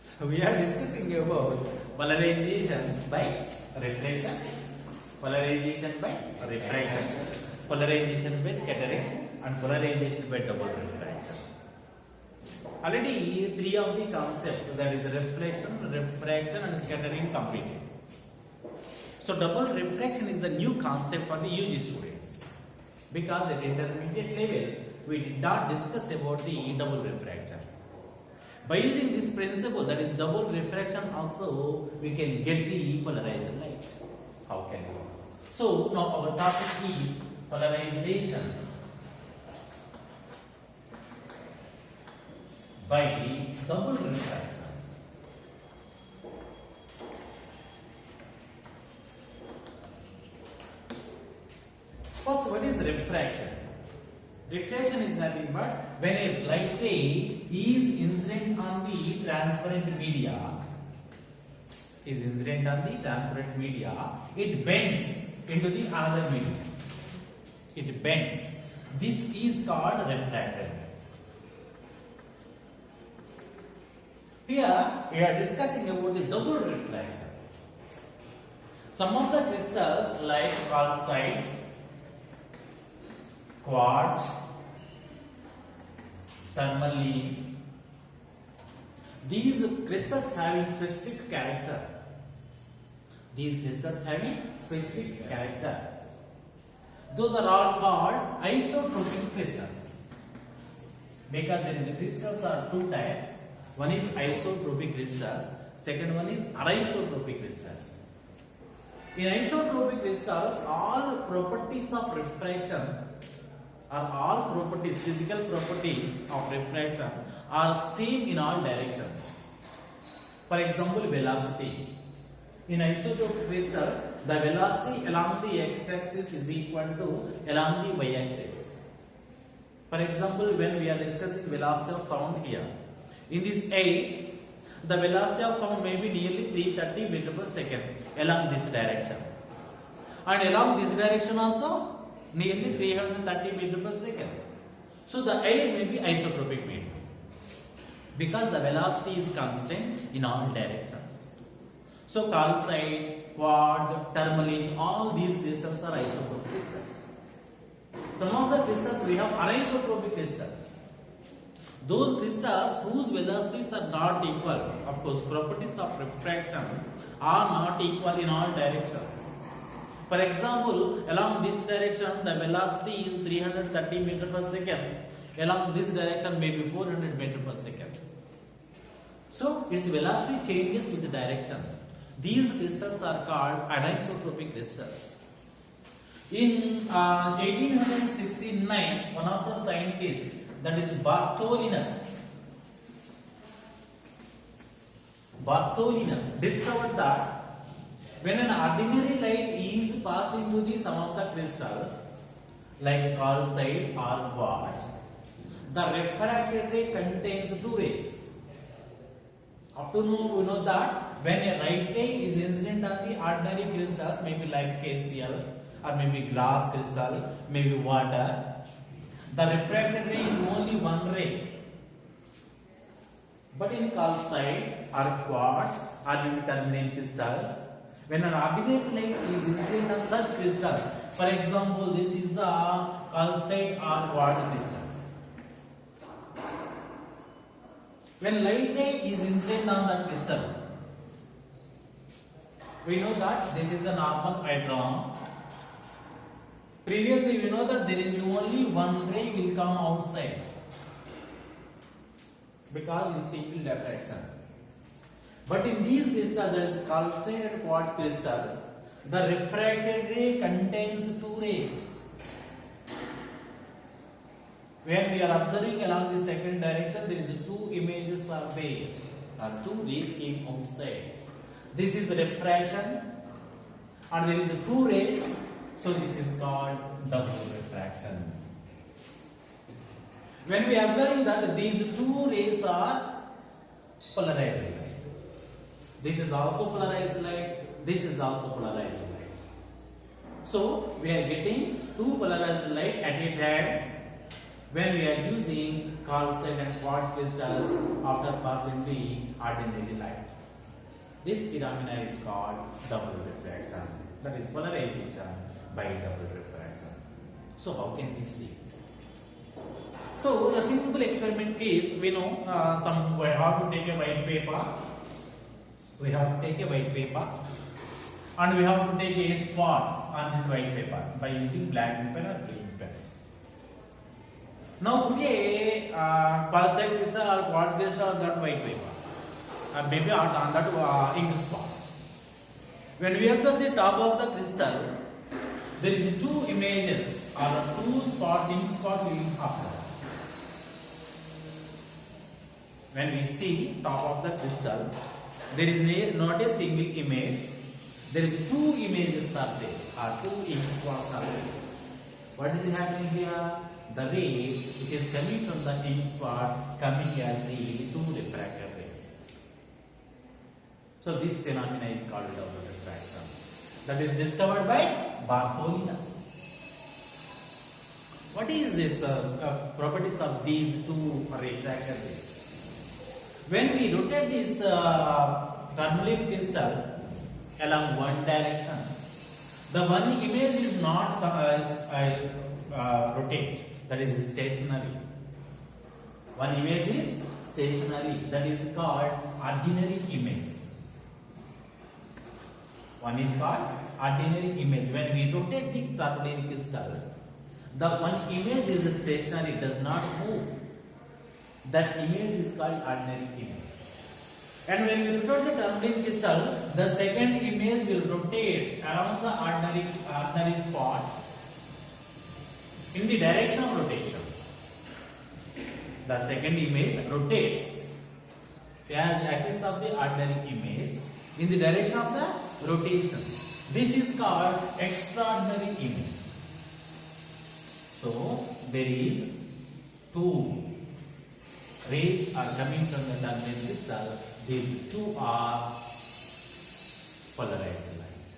So we are discussing about polarization by reflection, polarization by refraction, polarization by scattering, and polarization by double refraction. Already three of the concepts, that is reflection, refraction and scattering, completed. So double refraction is the new concept for the UG students, because at intermediate level we did not discuss about the double refraction. By using this principle, that is double refraction, also we can get the polarized light. How can we? So now our topic is polarization by double refraction. First, what is refraction? Refraction is nothing but when a light ray is incident on the transparent media, it bends into the other medium. It bends. This is called refracted. Here we are discussing about the double refraction. Some of the crystals like calcite, quartz, tourmaline, these crystals having specific character. Those are all called isotropic crystals. Because there is crystals are two types. One is isotropic crystals, second one is anisotropic crystals. In isotropic crystals, all properties of refraction physical properties of refraction are same in all directions. For example, velocity. In isotopic crystal, the velocity along the x-axis is equal to along the y-axis. For example, when we are discussing velocity of sound here, in this A, the velocity of sound may be nearly 330 meters per second along this direction, and along this direction also nearly 330 meters per second. So the air may be isotropic medium because the velocity is constant in all directions. So calcite, quartz, tourmaline, all these crystals are isotropic crystals. Some of the crystals we have anisotropic crystals. Those crystals whose velocities are not equal, of course, properties of refraction are not equal in all directions. For example, along this direction the velocity is 330 meters per second. Along this direction may be 400 meters per second. So its velocity changes with the direction. These crystals are called anisotropic crystals. In 1869, one of the scientists, that is Bartholinus, discovered that when an ordinary light is passing through some of the crystals like calcite or quartz, the refracted ray contains two rays. Up to now we know that when a light ray is incident on the ordinary crystals, maybe like KCl or maybe glass crystal, maybe water, the refracted ray is only one ray. But in calcite or quartz or in tourmaline crystals, when an ordinary light is incident on such crystals, for example, this is the calcite or quartz crystal. When light ray is incident on that crystal, we know that this is a normal electron. Previously, we know that there is only one ray will come outside because in simple diffraction. But in these crystals, that is calcite and quartz crystals, the refracted ray contains two rays. When we are observing along the second direction, there is two images are there, or two rays came outside. This is refraction, and there is two rays, so this is called double refraction. When we are observing that these two rays are polarized light. This is also polarized light, this is also polarized light. So we are getting two polarized light at a time when we are using calcite and quartz crystals after passing the ordinary light. This phenomena is called double refraction. That is polarization by double refraction. So how can we see? So the simple experiment is, we know we have to take a white paper. We have to take a white paper and we have to take a spot on the white paper by using black pen or green pen. Now put a calcite crystal or quartz crystal on that white paper, maybe on that ink spot. When we observe the top of the crystal, there is two images or two spots, ink spots we observe. When we see top of the crystal, there is not a single image. There is two images are there, or two ink spots are there. What is happening here? The ray which is coming from the ink spot coming as the two refracted rays. So this phenomena is called double refraction. That is discovered by Bartholinus. What is this properties of these two refracted rays? When we rotate this tourmaline crystal along one direction, the one image is not rotate, that is stationary. One image is stationary, that is called ordinary image. One is called ordinary image. When we rotate the tourmaline crystal, the one image is stationary, does not move. That image is called ordinary image. And when we rotate the tourmaline crystal, the second image will rotate around the ordinary spot in the direction of rotation. The second image rotates as axis of the ordinary image in the direction of the rotation. This is called extraordinary image. So there is two rays are coming from the tourmaline crystal. These two are polarized light.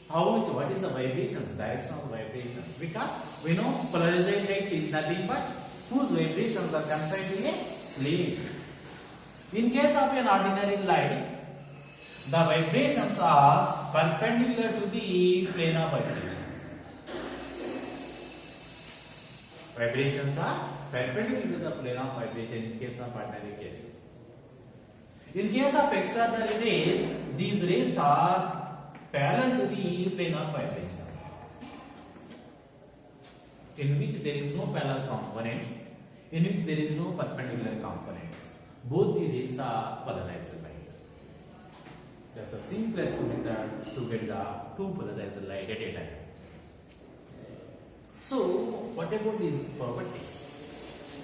What is the vibrations, direction of vibrations? Because we know polarized light is nothing but whose vibrations are confined to a plane. In case of an ordinary light, the vibrations are perpendicular to the plane of vibration. Vibrations are perpendicular to the plane of vibration in case of ordinary case. In case of extraordinary rays, these rays are parallel to the plane of vibration, in which there is no parallel components, in which there is no perpendicular components. Both the rays are polarized light. That's the simplest method to get the two polarized light at a time. So, what about these properties?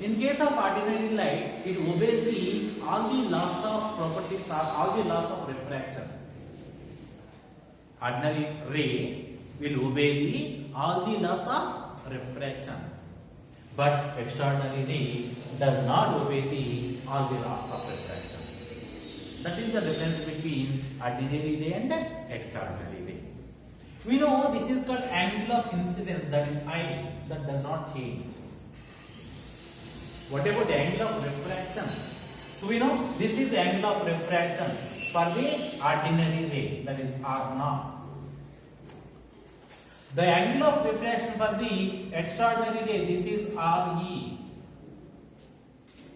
In case of ordinary light, it obeys all the laws of properties or all the laws of refraction. Ordinary ray will obey all the laws of refraction, but extraordinary ray does not obey all the laws of refraction. That is the difference between ordinary ray and extraordinary ray. We know this is called angle of incidence, that is I, that does not change. What about the angle of refraction? So we know this is angle of refraction for the ordinary ray, that is R0. The angle of refraction for the extraordinary ray, this is RE.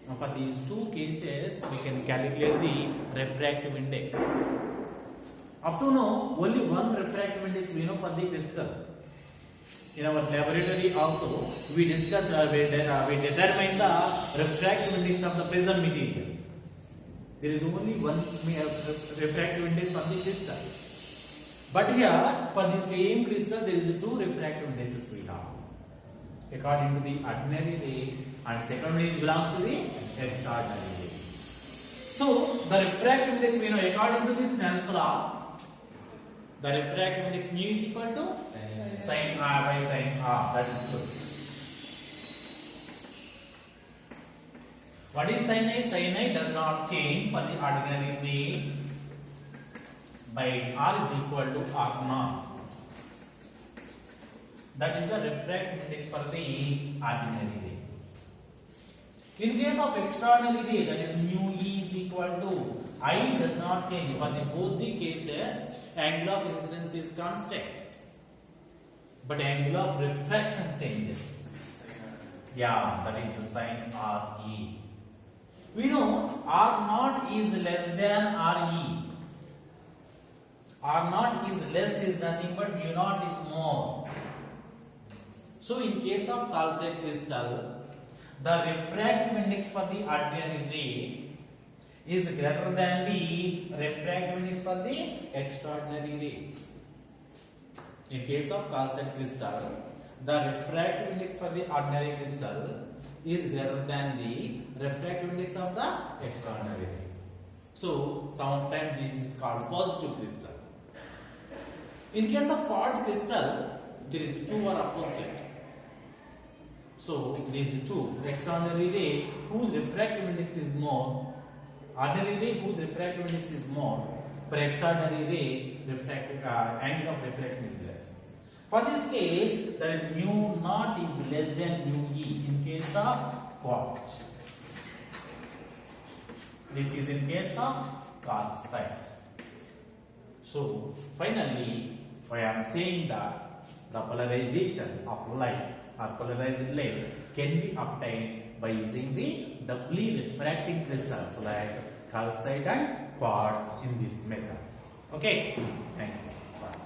Now for these two cases, we can calculate the refractive index. Up to now, only one refractive index we know for the crystal. In our laboratory also, we discussed, we determine the refractive index of the prism material. There is only one refractive index for the crystal. But here, for the same crystal, there is two refractive indexes we have. According to the ordinary ray, and second one belongs to the extraordinary ray. So, the refractive index we know according to the Snell's law, the refractive index mu is equal to sin R by sin R. That is good. What is sin I? Sin I does not change for the ordinary ray by R is equal to R0. That is the refractive index for the ordinary ray. In case of extraordinary ray, that is mu E is equal to I does not change. For both the cases, angle of incidence is constant, but angle of refraction changes. Yeah, that is the sign RE. We know R naught is less than RE. R naught is less is nothing but mu naught is more. So in case of calcite crystal, the refractive index for the ordinary ray is greater than the refractive index for the extraordinary ray. In case of calcite crystal, the refractive index for the ordinary crystal is greater than the refractive index of the extraordinary ray. So sometimes this is called positive crystal. In case of quartz crystal, there is two are opposite. So these two, extraordinary ray whose refractive index is more, ordinary ray whose refractive index is more. For extraordinary ray, angle of reflection is less. For this case, that is mu naught is less than mu E in case of quartz. This is in case of calcite. So finally, I am saying that the polarization of light or polarized light can be obtained by using the doubly refracting crystals like calcite and quartz in this method. Okay, thank you.